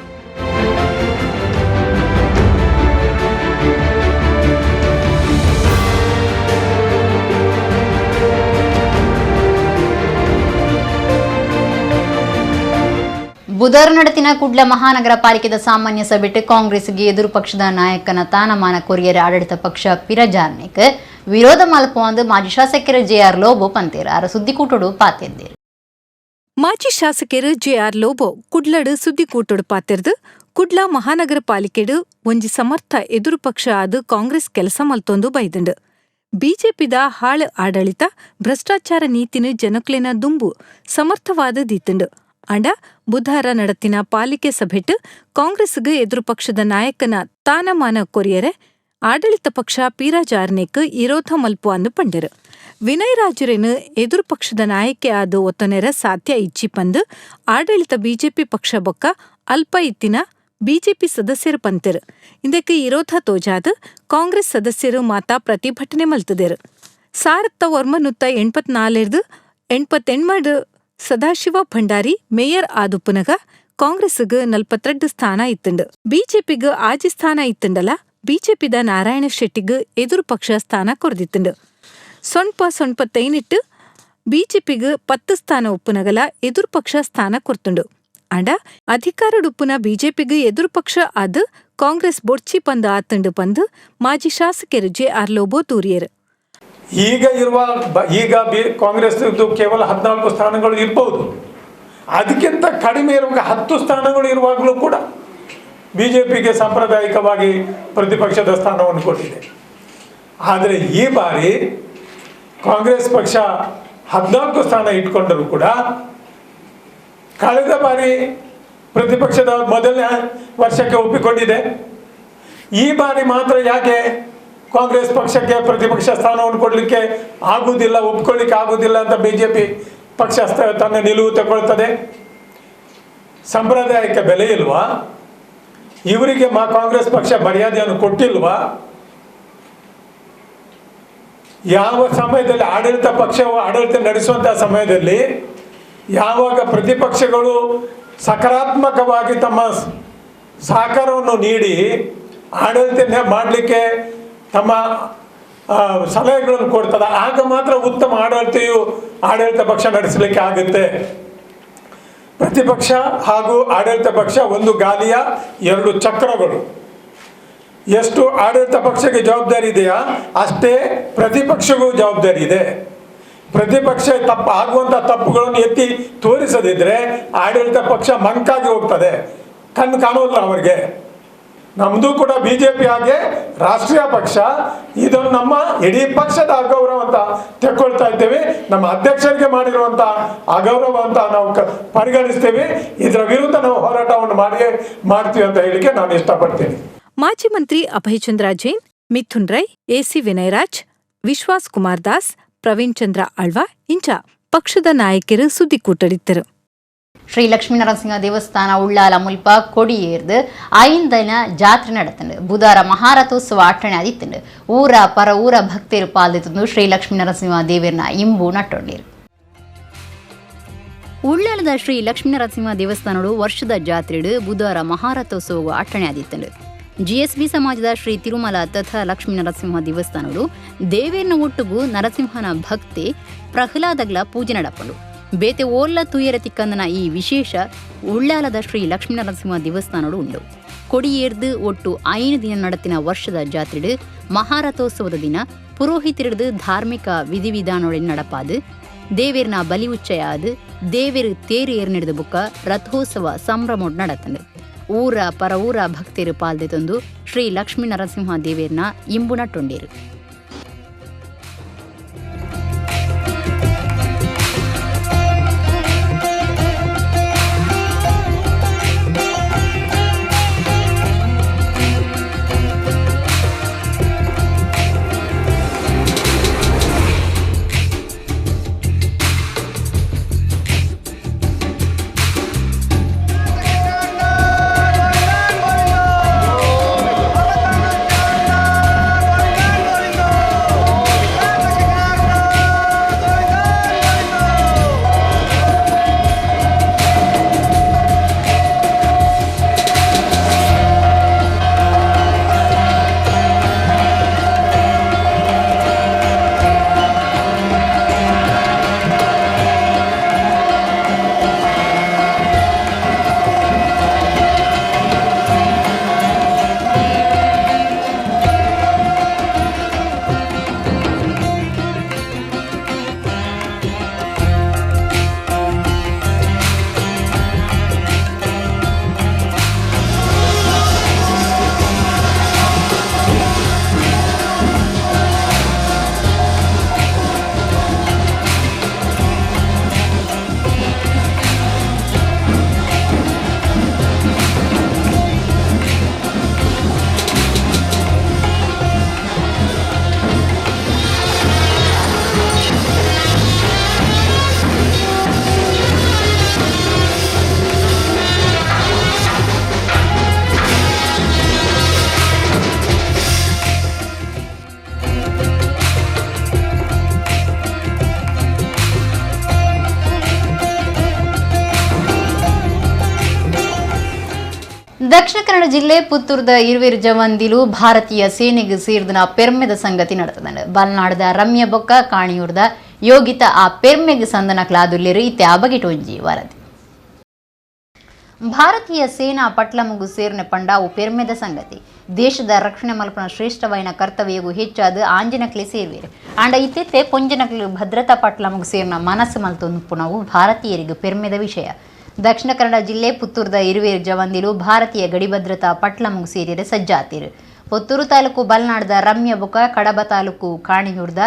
ಬುಧವಾರ ನಡೆತಿನ ಕುಡ್ಲ ಮಹಾನಗರ ಪಾಲಿಕೆದ ಸಾಮಾನ್ಯ ಸಭೆಟ್ ಕಾಂಗ್ರೆಸ್ಗೆ ಎದುರು ಪಕ್ಷದ ನಾಯಕನ ತಾನಮಾನ ಕೊರಿಯರ ಆಡಳಿತ ಪಕ್ಷ ಪಿರಜಾರ್ನಿಕ್ ವಿರೋಧ ಮಲ್ಪೊಂದು ಮಾಜಿ ಶಾಸಕರು ಜೆಆರ್ ಲೋಬೋ ಪಂತೇರ ಅರ ಸುದ್ದಿಕೂಟೋಡು ಪಾತೆಂದೇರು. ಮಾಜಿ ಶಾಸಕರು ಜೆಆರ್ ಲೋಬೋ ಕುಡ್ಲಡು ಸುದ್ದಿಕೂಟೋಡು ಪಾತೆರ್ದು ಕುಡ್ಲ ಮಹಾನಗರ ಪಾಲಿಕೆಡು ಒಂಜಿ ಸಮರ್ಥ ಎದುರು ಪಕ್ಷ ಆದು ಕಾಂಗ್ರೆಸ್ ಕೆಲಸ ಮಲ್ತೊಂದು ಬೈದುಂಡು. ಬಿಜೆಪಿದ ಹಾಳು ಆಡಳಿತ ಭ್ರಷ್ಟಾಚಾರ ನೀತಿನ ಜನಕ್ಲಿನ ದುಂಬು ಸಮರ್ಥವಾದ ದೀತುಂಡು. ಅಂಡ ಬುಧವಾರ ನಡತಿನ ಪಾಲಿಕೆ ಸಭೆಟ್ ಕಾಂಗ್ರೆಸ್ಗೆ ಎದುರು ಪಕ್ಷದ ನಾಯಕನ ತಾನಮಾನ ಕೊರಿಯರೆ ಆಡಳಿತ ಪಕ್ಷ ಪಿರಜಾರ್ನೆಕ್ ವಿರೋಧ ಮಲ್ಪುವಂದು ಪಂಡರು. ವಿನಯ್ ರಾಜುರೇನು ಎದುರು ಪಕ್ಷದ ನಾಯಕೆ ಆದು ಒತ್ತೊನೆರ ಸಾಧ್ಯ ಇಚ್ಚಿ ಪಂದು ಆಡಳಿತ ಬಿಜೆಪಿ ಪಕ್ಷ ಬೊಕ್ಕ ಅಲ್ಪ ಇತ್ತಿನ ಬಿಜೆಪಿ ಸದಸ್ಯರು ಪಂತರು. ಇದಕ್ಕೆ ವಿರೋಧ ತೋಜಾದು ಕಾಂಗ್ರೆಸ್ ಸದಸ್ಯರು ಮಾತಾ ಪ್ರತಿಭಟನೆ ಮಲ್ತದೇರು. 1984 88 ಸದಾಶಿವ ಭಂಡಾರಿ ಮೇಯರ್ ಆದುಪ್ಪುನಗ ಕಾಂಗ್ರೆಸ್ಗೆ 42 ಸ್ಥಾನ ಇತ್ತುಂಡು. ಬಿಜೆಪಿಗೆ ಆಜಿ ಸ್ಥಾನ ಇತ್ತುಂಡಲ ಬಿಜೆಪಿದ ನಾರಾಯಣ ಶೆಟ್ಟಿಗೆ ಎದುರು ಪಕ್ಷ ಸ್ಥಾನ ಕೊರ್ದಿತ್ತುಂಡು. ಸೊಣ್ಪ ತೈನಿಟ್ಟು ಬಿಜೆಪಿಗೆ 10 ಸ್ಥಾನ ಉಪ್ಪುನಗಲ ಎದುರು ಪಕ್ಷ ಸ್ಥಾನ ಕೊರ್ತುಂಡು. ಅಂಡ ಅಧಿಕಾರಡುಪ್ಪುನ ಬಿಜೆಪಿಗೆ ಎದುರು ಪಕ್ಷ ಆದು ಕಾಂಗ್ರೆಸ್ ಬೊಡ್ಚಿ ಪಂದು ಆತುಂಡು ಪಂದು ಮಾಜಿ ಶಾಸಕರು ಜೆಆರ್ ಲೋಬೋ ತೂರಿಯರು. ಈಗ ಕಾಂಗ್ರೆಸ್ ಕೇವಲ 14 ಸ್ಥಾನಗಳು ಇರ್ಬೋದು. ಅದಕ್ಕಿಂತ ಕಡಿಮೆ ಇರುವಾಗ 10 ಸ್ಥಾನಗಳು ಇರುವಾಗಲೂ ಕೂಡ ಬಿಜೆಪಿಗೆ ಸಾಂಪ್ರದಾಯಿಕವಾಗಿ ಪ್ರತಿಪಕ್ಷದ ಸ್ಥಾನವನ್ನು ಕೊಟ್ಟಿದೆ. ಆದರೆ ಈ ಬಾರಿ ಕಾಂಗ್ರೆಸ್ ಪಕ್ಷ 14 ಸ್ಥಾನ ಇಟ್ಕೊಂಡರೂ ಕೂಡ ಕಳೆದ ಬಾರಿ ಪ್ರತಿಪಕ್ಷದ ಮೊದಲನೇ ವರ್ಷಕ್ಕೆ ಒಪ್ಪಿಕೊಂಡಿದೆ. ಈ ಬಾರಿ ಮಾತ್ರ ಯಾಕೆ ಕಾಂಗ್ರೆಸ್ ಪಕ್ಷಕ್ಕೆ ಪ್ರತಿಪಕ್ಷ ಸ್ಥಾನವನ್ನು ಕೊಡಲಿಕ್ಕೆ ಆಗುವುದಿಲ್ಲ, ಒಪ್ಕೊಳ್ಳಿಕ್ಕೆ ಆಗುವುದಿಲ್ಲ ಅಂತ ಬಿಜೆಪಿ ಪಕ್ಷ ತನ್ನ ನಿಲುವು ತಗೊಳ್ತದೆ? ಸಾಂಪ್ರದಾಯಿಕ ಬೆಲೆ ಇಲ್ವಾ? ಇವರಿಗೆ ಕಾಂಗ್ರೆಸ್ ಪಕ್ಷ ಮರ್ಯಾದೆಯನ್ನು ಕೊಟ್ಟಿಲ್ವಾ? ಯಾವ ಸಮಯದಲ್ಲಿ ಆಡಳಿತ ಪಕ್ಷವು ಆಡಳಿತ ನಡೆಸುವಂತಹ ಸಮಯದಲ್ಲಿ ಯಾವಾಗ ಪ್ರತಿಪಕ್ಷಗಳು ಸಕಾರಾತ್ಮಕವಾಗಿ ತಮ್ಮ ಸಹಕಾರವನ್ನು ನೀಡಿ ಆಡಳಿತ ಮಾಡಲಿಕ್ಕೆ ತಮ್ಮ ಸಲಹೆಗಳನ್ನು ಕೊಡ್ತದೆ, ಆಗ ಮಾತ್ರ ಉತ್ತಮ ಆಡಳಿತ ಪಕ್ಷ ನಡೆಸಲಿಕ್ಕೆ ಆಗುತ್ತೆ. ಪ್ರತಿಪಕ್ಷ ಹಾಗೂ ಆಡಳಿತ ಪಕ್ಷ ಒಂದು ಗಾಲಿಯ 2 ಚಕ್ರಗಳು. ಎಷ್ಟು ಆಡಳಿತ ಪಕ್ಷಕ್ಕೆ ಜವಾಬ್ದಾರಿ ಇದೆಯಾ ಅಷ್ಟೇ ಪ್ರತಿಪಕ್ಷಗೂ ಜವಾಬ್ದಾರಿ ಇದೆ. ಪ್ರತಿಪಕ್ಷ ಆಗುವಂಥ ತಪ್ಪುಗಳನ್ನು ಎತ್ತಿ ತೋರಿಸದಿದ್ದರೆ ಆಡಳಿತ ಪಕ್ಷ ಮಂಕಾಗಿ ಹೋಗ್ತದೆ, ಕಣ್ಣು ಕಾಣೋಲ್ಲ ಅವರಿಗೆ. ನಮ್ಮದು ಕೂಡ BJP ಹಾಗೆ ರಾಷ್ಟ್ರೀಯ ಪಕ್ಷ, ಇದನ್ನು ನಮ್ಮ ಇಡೀ ಪಕ್ಷದ ಅಗೌರವ ಅಂತ ತೆಕ್ಕೊಳ್ತಾ ಇದ್ದೇವೆ. ನಮ್ಮ ಅಧ್ಯಕ್ಷರಿಗೆ ಮಾಡಿರುವಂಥ ಅಗೌರವ ಅಂತ ನಾವು ಪರಿಗಣಿಸ್ತೇವೆ. ಇದರ ವಿರುದ್ಧ ನಾವು ಹೋರಾಟವನ್ನು ಮಾಡ್ತೀವಿ ಅಂತ ಹೇಳಿಕೆ ನಾನು ಇಷ್ಟಪಡ್ತೀನಿ. ಮಾಜಿ ಮಂತ್ರಿ ಅಭಯಚಂದ್ರ ಜೈನ್, ಮಿಥುನ್ ರೈ, AC ವಿನಯರಾಜ್, ವಿಶ್ವಾಸ್ ಕುಮಾರ್ ದಾಸ್, ಪ್ರವೀಣ್ ಚಂದ್ರ ಆಳ್ವಾ ಇಂಚ ಪಕ್ಷದ ನಾಯಕರು ಸುದ್ದಿಕೂಟರಿದ್ದರು. ಶ್ರೀ ಲಕ್ಷ್ಮೀನರಸಿಂಹ ದೇವಸ್ಥಾನ ಉಳ್ಳಾಲ ಮುಲ್ಪ ಕೊಡಿಯೇರ್ದು 5 ದಿನ ಜಾತ್ರೆ ನಡೆತಂಡು. ಬುಧವಾರ ಮಹಾರಥೋತ್ಸವ ಆಟಣೆ ಆದಿತ್ತಂಡು. ಊರ ಪರ ಊರ ಭಕ್ತರು ಪಾಲ್ದಿತ್ತಂದು ಶ್ರೀ ಲಕ್ಷ್ಮೀನರಸಿಂಹ ದೇವರನ ಇಂಬು ನಟ್ಟೊಂಡಿರು. ಉಳ್ಳಾಲದ ಶ್ರೀ ಲಕ್ಷ್ಮೀನರಸಿಂಹ ದೇವಸ್ಥಾನಡು ವರ್ಷದ ಜಾತ್ರೆಡು ಬುಧವಾರ ಮಹಾರಥೋತ್ಸವ ಆಟಣೆ ಆದಿತ್ತಂಡು. GSB ಸಮಾಜದ ಶ್ರೀ ತಿರುಮಲ ತಥಾ ಲಕ್ಷ್ಮೀನರಸಿಂಹ ದೇವಸ್ಥಾನಡು ದೇವೇರ್ನ ಒಟ್ಟುಗು ನರಸಿಂಹನ ಭಕ್ತಿ ಪ್ರಹ್ಲಾದಗ್ಲ ಪೂಜೆ ನಡಪಂಡು. ಬೇತೆ ಓಲ್ಲ ತುಯರ ತಿಕ್ಕಂದನ ಈ ವಿಶೇಷ ಉಳ್ಳಾಲದ ಶ್ರೀ ಲಕ್ಷ್ಮೀನರಸಿಂಹ ದೇವಸ್ಥಾನಡು ಉಂಡು. ಕೊಡಿಯೇರ್ದು ಒಟ್ಟು 5 ದಿನ ನಡತಿನ ವರ್ಷದ ಜಾತ್ರೆಡು ಮಹಾರಥೋತ್ಸವದ ದಿನ ಪುರೋಹಿತರದು ಧಾರ್ಮಿಕ ವಿಧಿವಿಧಾನೊಳಗೆ ನಡಪಾದು ದೇವೇರ್ನ ಬಲಿ ಉಚ್ಚಯಾದು ದೇವೇರು ತೇರು ಏರ್ ನಡೆದ ಬುಕ್ಕ ರಥೋತ್ಸವ ಸಂಭ್ರಮ ನಡತಂಡು. ಊರ ಪರ ಊರ ಭಕ್ತರು ಪಾಲ್ದೆತೊಂದು ಶ್ರೀ ಲಕ್ಷ್ಮೀನರಸಿಂಹ ದೇವೇರ್ನ ಇಂಬು ನಟ್ಟೊಂಡೇರು. ದಕ್ಷಿಣ ಕನ್ನಡ ಜಿಲ್ಲೆ ಪುತ್ತೂರದ ಇರುವೇರು ಜವಂದಿಲು ಭಾರತೀಯ ಸೇನೆಗೆ ಸೇರಿದ ಪೆರ್ಮೆದ ಸಂಗತಿ ನಡೆತದೆ. ಬಲ್ನಾಡದ ರಮ್ಯ ಬೊಕ್ಕ ಕಾಣಿಯೂರ್ದ ಯೋಗಿತ ಆ ಪೆರ್ಮೆಗೆ ಸಂದನ ಕ್ಲಾದುಲ್ಲೇರು ಇತ್ತೆ ಅಬಗಿಟೊಂಜಿ ವರದಿ. ಭಾರತೀಯ ಸೇನಾ ಪಟ್ಲಮುಗು ಸೇರ್ನೆ ಪಂಡಾವು ಪೆರ್ಮೆದ ಸಂಗತಿ. ದೇಶದ ರಕ್ಷಣೆ ಮಲ್ಪನ ಶ್ರೇಷ್ಠವೈನ ಕರ್ತವ್ಯಗೂ ಹೆಚ್ಚಾದ ಆಂಜನಕ್ಲೆ ಸೇರ್ವೇರು ಅಂಡ ಇತ್ತೆ ಪೊಂಜನಕ್ಲೆ ಭದ್ರತಾ ಪಟ್ಲಮುಗು ಸೇರ್ನ ಮನಸ್ಸು ಮಲ್ತೊಂದು ಪುಣವು ಭಾರತೀಯರಿಗೆ ಪೆರ್ಮೆದ ವಿಷಯ. ದಕ್ಷಿಣ ಕನ್ನಡ ಜಿಲ್ಲೆ ಪುತ್ತೂರದ ಇರುವೇರು ಜವಂದಿಲು ಭಾರತೀಯ ಗಡಿ ಭದ್ರತಾ ಪಟ್ಲಮುಗು ಸೇರಿರೆ ಸಜ್ಜಾತಿರು. ಪುತ್ತೂರು ತಾಲೂಕು ಬಲ್ನಾಡದ ರಮ್ಯ ಬೊಕ ಕಡಬ ತಾಲೂಕು ಕಾಣಿಯೂರ್ದ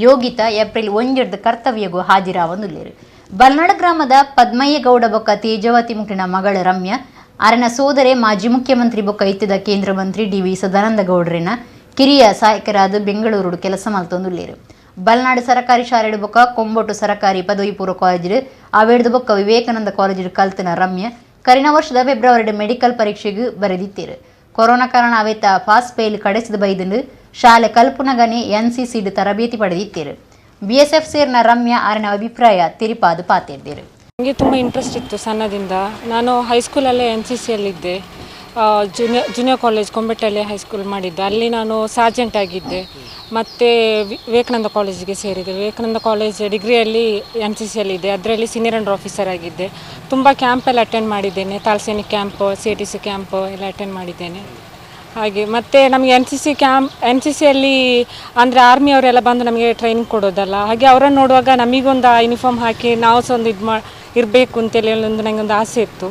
ಯೋಗಿತ ಏಪ್ರಿಲ್ 1 ಕರ್ತವ್ಯಗೂ ಹಾಜಿರಾವೊಂದುಲ್ಲೇರು. ಬಲ್ನಾಡ ಗ್ರಾಮದ ಪದ್ಮಯ್ಯಗೌಡ ಬೊಕ್ಕ ತೇಜವತಿ ಮುಖಿನ ಮಗಳ ರಮ್ಯ ಅರನ ಸೋದರೆ ಮಾಜಿ ಮುಖ್ಯಮಂತ್ರಿ ಬೊಕ್ಕ ಇತ್ತಿದ ಕೇಂದ್ರ ಮಂತ್ರಿ DV ಸದಾನಂದ ಗೌಡ್ರಿನ ಕಿರಿಯ ಸಹಾಯಕರಾದ ಬೆಂಗಳೂರು ಕೆಲಸ ಮಲ್ತೊಂದುಲ್ಲೇರು. ಬಲ್ನಾಡು ಸರ್ಕಾರಿ ಶಾಲೆ ಬೊಕ್ಕ ಕೊಂಬೋಟು ಸರ್ಕಾರಿ ಪದವಿ ಪೂರ್ವ ಕಾಲೇಜು ಅವೇಡ್ದು ಬೊಕ್ಕ ವಿವೇಕಾನಂದ ಕಾಲೇಜು ಕಲ್ತಿನ ರಮ್ಯ ಕರಿನ ವರ್ಷದ ಫೆಬ್ರವರಿ ಮೆಡಿಕಲ್ ಪರೀಕ್ಷೆಗೆ ಬರೆದಿತ್ತೇರು. ಕೊರೋನಾ ಕಾರಣ ಅವೇತ ಪಾಸ್ ಫೇಲ್ ಕಡೆಸಿದ ಬೈದಂಡು ಶಾಲೆ ಕಲ್ಪುನಗನೆ NCC ತರಬೇತಿ ಪಡೆದಿತ್ತೇರು. BSF ಸೇರ್ನ ರಮ್ಯ ಅರನ ಅಭಿಪ್ರಾಯ ತಿರಿಪಾದು ಪಾತಿದ್ದೇರು. ನನಗೆ ತುಂಬ ಇಂಟ್ರೆಸ್ಟ್ ಇತ್ತು ಸಣ್ಣದಿಂದ. ನಾನು ಹೈಸ್ಕೂಲಲ್ಲೇ NCCಯಲ್ಲಿದ್ದೆ. ಜೂನಿಯರ್ ಕಾಲೇಜ್ ಕೊಂಬೆಟ್ಟಲ್ಲಿ ಹೈಸ್ಕೂಲ್ ಮಾಡಿದ್ದೆ. ಅಲ್ಲಿ ನಾನು ಸಾರ್ಜೆಂಟ್ ಆಗಿದ್ದೆ. ಮತ್ತು ವಿವೇಕಾನಂದ ಕಾಲೇಜಿಗೆ ಸೇರಿದೆ. ವಿವೇಕಾನಂದ ಕಾಲೇಜ್ ಡಿಗ್ರಿಯಲ್ಲಿ NCCಯಲ್ಲಿದ್ದೆ. ಅದರಲ್ಲಿ ಸೀನಿಯರ್ ಅಂಡರ್ ಆಫೀಸರ್ ಆಗಿದ್ದೆ. ತುಂಬ ಕ್ಯಾಂಪೆಲ್ಲ ಅಟೆಂಡ್ ಮಾಡಿದ್ದೇನೆ. ತಾಲ್ಸೇನಿ ಕ್ಯಾಂಪ್, CTC ಕ್ಯಾಂಪ್ ಎಲ್ಲ ಅಟೆಂಡ್ ಮಾಡಿದ್ದೇನೆ. ಹಾಗೆ ಮತ್ತು ನಮಗೆ ಎನ್ ಸಿ ಸಿಯಲ್ಲಿ ಅಂದರೆ ಆರ್ಮಿಯವರೆಲ್ಲ ಬಂದು ನಮಗೆ ಟ್ರೈನಿಂಗ್ ಕೊಡೋದಲ್ಲ, ಹಾಗೆ ಅವರನ್ನು ನೋಡುವಾಗ ನಮಗೊಂದು ಆ ಯೂನಿಫಾರ್ಮ್ ಹಾಕಿ ನಾವು ಸಹ ಒಂದು ಇರಬೇಕು ಅಂತೇಳಿ ಒಂದು ನನಗೊಂದು ಆಸೆ ಇತ್ತು.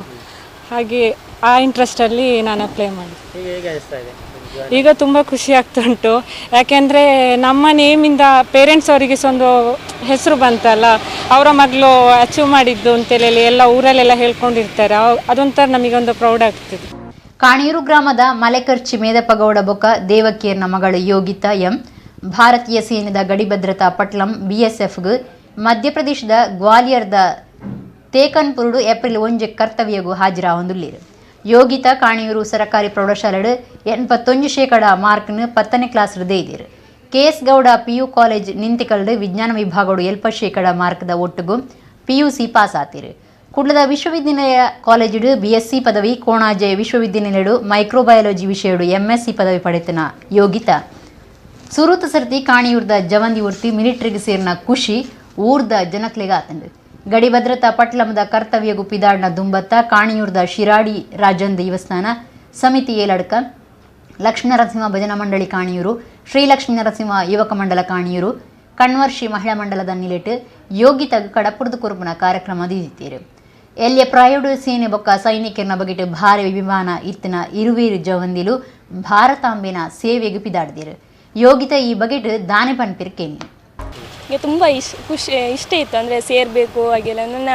ಹಾಗೆ ಆ ಇಂಟ್ರೆಸ್ಟಲ್ಲಿ ನಾನು ಅಪ್ಲೈ ಮಾಡಿದೆ. ಈಗ ತುಂಬ ಖುಷಿ ಆಗ್ತುಂಟು, ಯಾಕೆಂದರೆ ನಮ್ಮ ನೇಮಿಂದ ಪೇರೆಂಟ್ಸ್ ಅವರಿಗೆ ಸಹ ಒಂದು ಹೆಸರು ಬಂತಲ್ಲ, ಅವರ ಮಗಳು ಅಚೀವ್ ಮಾಡಿದ್ದು ಅಂತೇಳಿ ಎಲ್ಲ ಊರಲ್ಲೆಲ್ಲ ಹೇಳ್ಕೊಂಡಿರ್ತಾರೆ, ಅದೊಂಥರ ನಮಗೊಂದು ಪ್ರೌಡ್ ಆಗ್ತದೆ. ಕಾಣಿಯೂರು ಗ್ರಾಮದ ಮಲೆಕರ್ಚಿ ಮೇದಪ್ಪಗೌಡ ಬೊಕ್ಕ ದೇವಕಿಯರ್ನ ಮಗಳು ಯೋಗಿತಾ ಎಂ ಭಾರತೀಯ ಸೇನೆದ ಗಡಿ ಭದ್ರತಾ ಪಟ್ಲಂ BSFಗೆ ಮಧ್ಯಪ್ರದೇಶದ ಗ್ವಾಲಿಯರ್ದ ತೇಕನ್ಪುರುಡು ಏಪ್ರಿಲ್ 1 ಕರ್ತವ್ಯಗೂ ಹಾಜರಾವೊಂದುಲ್ಲೇರು. ಯೋಗಿತಾ ಕಾಣಿಯೂರು ಸರಕಾರಿ ಪ್ರೌಢಶಾಲೆಡು 81% ಮಾರ್ಕ್ನು 10ನೇ ಕ್ಲಾಸ್ ದೇದಿರು. KS ಗೌಡ PU ಕಾಲೇಜ್ ನಿಂತಿಕಲ್ಡು ವಿಜ್ಞಾನ ವಿಭಾಗಡು 70% ಮಾರ್ಕ್ದ ಒಟ್ಟುಗೂ PUC ಪಾಸ್ ಆತಿರು. ಕುಡ್ಲದ ವಿಶ್ವವಿದ್ಯಾನಿಲಯ ಕಾಲೇಜು BSc ಪದವಿ, ಕೋಣಾಜೆ ವಿಶ್ವವಿದ್ಯಾನಿಲಯಡು ಮೈಕ್ರೋಬಯಾಲಜಿ ವಿಷಯಡು MSc ಪದವಿ ಪಡೆತನ ಯೋಗಿತಾ ಸುರೂತ ಸರ್ತಿ ಕಾಣಿಯೂರ್ದ ಜವಂದಿ ಉರ್ತಿ ಮಿಲಿಟರಿಗೆ ಸೇರಿನ ಖುಷಿ ಊರ್ದ ಜನಕ್ಲೆಗ ಆತಂಡು. ಗಡಿ ಭದ್ರತಾ ಪಟ್ಲಮದ ಕರ್ತವ್ಯಗೂ ಪಿದಾಡ್ನ ದುಂಬತ್ತ ಕಾಣಿಯೂರ್ದ ಶಿರಾಡಿ ರಾಜನ್ ದೇವಸ್ಥಾನ ಸಮಿತಿ ಏಲಡ್ಕ ಲಕ್ಷ್ಮೀ ನರಸಿಂಹ ಭಜನಾ ಮಂಡಳಿ ಕಾಣಿಯೂರು, ಶ್ರೀ ಲಕ್ಷ್ಮೀ ನರಸಿಂಹ ಯುವಕ ಮಂಡಲ ಕಾಣಿಯೂರು, ಕಣ್ವರ್ಷಿ ಮಹಿಳಾ ಮಂಡಲದ ನಿಲೆಟ್ ಯೋಗಿತಗ ಕಡಪುರದ ಕುರುಪನ ಕಾರ್ಯಕ್ರಮ ದೀದಿತ್ತೀರು. ಎಲ್ಲಿಯ ಪ್ರಾಯುಡು ಸೇನೆ ಬೊಕ್ಕ ಸೈನಿಕರನ್ನ ಬಗೆಟ್ ಭಾರಿ ವಿಮಾನ ಇತ್ತಿನ ಇರುವೇರು ಜವಂದಿಲು ಭಾರತಾಂಬೆನ ಸೇವೆಗೆ ಪಿದಾಡ್ದಿರು. ಯೋಗಿತ ಈ ಬಗೆಟ್ ದಾನೆ ಪನ್ಪಿರ್ಕೇನಿ ನನಗೆ ತುಂಬ ಇಷ್ಟ ಇತ್ತು, ಅಂದರೆ ಸೇರಬೇಕು ಹಾಗೆಲ್ಲ. ನನ್ನ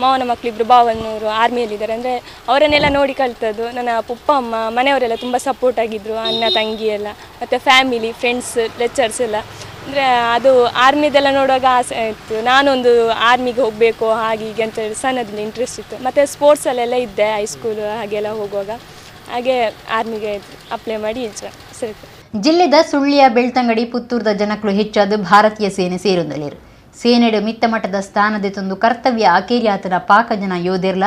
ಮಾವನ ಮಕ್ಕಳಿಬ್ಬರು ಭಾವನವರು ಆರ್ಮಿಯಲ್ಲಿದ್ದಾರೆ, ಅಂದರೆ ಅವರನ್ನೆಲ್ಲ ನೋಡಿ ಕಲಿತದ್ದು. ನನ್ನ ಪುಪ್ಪ ಅಮ್ಮ ಮನೆಯವರೆಲ್ಲ ತುಂಬ ಸಪೋರ್ಟ್ ಆಗಿದ್ದರು, ಅಣ್ಣ ತಂಗಿ ಎಲ್ಲ, ಮತ್ತು ಫ್ಯಾಮಿಲಿ ಫ್ರೆಂಡ್ಸ್ ಲೆಕ್ಚರ್ಸ್ ಎಲ್ಲ. ಅಂದರೆ ಅದು ಆರ್ಮಿದೆಲ್ಲ ನೋಡುವಾಗ ಆಸೆ ಇತ್ತು, ನಾನೊಂದು ಆರ್ಮಿಗೆ ಹೋಗಬೇಕು ಹಾಗೆ ಹೀಗೆ ಅಂತೇಳಿ ಸಣ್ಣದಿಂದ ಇಂಟ್ರೆಸ್ಟ್ ಇತ್ತು. ಮತ್ತು ಸ್ಪೋರ್ಟ್ಸಲ್ಲೆಲ್ಲ ಇದ್ದೆ ಹೈಸ್ಕೂಲು ಹಾಗೆಲ್ಲ ಹೋಗುವಾಗ, ಹಾಗೆ ಆರ್ಮಿಗೆ ಅಪ್ಲೈ ಮಾಡಿ ಸರಿ. ಜಿಲ್ಲೆದ ಸುಳ್ಳಿಯ ಬೆಳ್ತಂಗಡಿ ಪುತ್ತೂರ್ದ ಜನಕ್ಕಳು ಹೆಚ್ಚಾದ ಭಾರತೀಯ ಸೇನೆ ಸೇರೊಂದಲೇರು. ಸೇನೆಡು ಮಿತ್ತ ಮಟ್ಟದ ಸ್ಥಾನದ ತಂದು ಕರ್ತವ್ಯ ಆಕೇರಿಯಾತನ ಪಾಕ ಜನ ಯೋಧೆರ್ಲ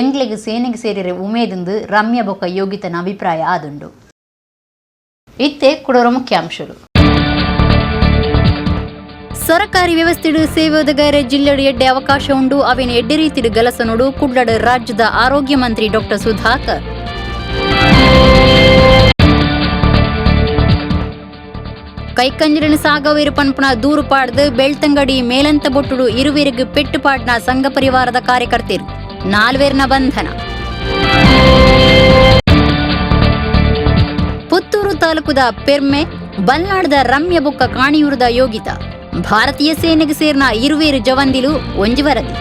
ಎಂಗ್ಲೆಗ್ ಸೇನೆಗೆ ಸೇರಿರೆ ಉಮೇದಂದು ರಮ್ಯ ಬೊಕ್ಕ ಯೋಗಿತನ ಅಭಿಪ್ರಾಯ ಆದುಂಡು. ಇತ್ತೆ ಕುಡೋರ ಮುಖ್ಯಾಂಶಗಳು. ಸರಕಾರಿ ವ್ಯವಸ್ಥೆಡು ಸೇವೆ ಒದಗಾರೆ ಜಿಲ್ಲೆಡು ಎಡ್ಡೆ ಅವಕಾಶ ಉಂಡು, ಅವೇನು ಎಡ್ಡೆ ರೀತಿಡು ಗಲಸ ನೋಡು ಕುಡ್ಲಡು ರಾಜ್ಯದ ಆರೋಗ್ಯ ಮಂತ್ರಿ ಡಾಕ್ಟರ್ ಸುಧಾಕರ್. ಕೈಕಂಜರಣ ಸಾಗವೇರು ಪನ್ಪುನ ದೂರು ಪಾಡ್ದು ಬೆಳ್ತಂಗಡಿ ಮೇಲಂತ ಬೊಟ್ಟುಡು ಇರುವೇರಿಗೆ ಪೆಟ್ಟುಪಾಡ್ನ ಸಂಘ ಪರಿವಾರದ ಕಾರ್ಯಕರ್ತರು 4 ಬಂಧನ. ಪುತ್ತೂರು ತಾಲೂಕುದ ಪೆರ್ಮೆ ಬಲ್ನಾಡ್ದ ರಮ್ಯ ಬೊಕ್ಕ ಕಾಣಿಯೂರದ ಯೋಗಿತ ಭಾರತೀಯ ಸೇನೆಗೆ ಸೇರ್ನ ಇರುವೇರು ಜವಂದಿಲು ಒಂಜಿ ವರದಿ.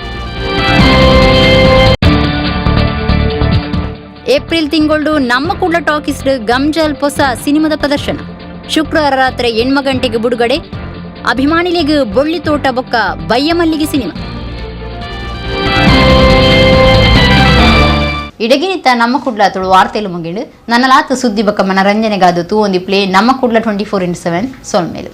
ಏಪ್ರಿಲ್ ತಿಂಗಳು ನಮ್ಮ ಕುಡ್ಲ ಟಾಕೀಸ್ ಗಮ್ಜಲ್ ಹೊಸ ಸಿನಿಮಾದ ಪ್ರದರ್ಶನ. ಶುಕ್ರವಾರ ರಾತ್ರಿ 8 ಗಂಟೆಗೆ ಬಿಡುಗಡೆ. ಅಭಿಮಾನಿಗಳಿಗೆ ಬೊಳ್ಳಿ ತೋಟ ಬೊಕ್ಕ ಬಯ್ಯಮಲ್ಲಿಗೆ ಸಿನಿಮಾ. ಇಡಗಿನಿತ್ತ ನಮ್ಮ ಕುಡ್ಲ ತುಳು ವಾರ್ತೆಲು ಮುಗಿಡು ನನ್ನ ಲಾತ ಸುದ್ದಿ ಬೊಕ್ಕ ಮನರಂಜನೆಗಾದು ತೂ ಒಂದು ಪ್ಲೇ ನಮ್ಮ ಕುಡ್ಲ 24/7 ಸೊಲ್ಮೇಲು.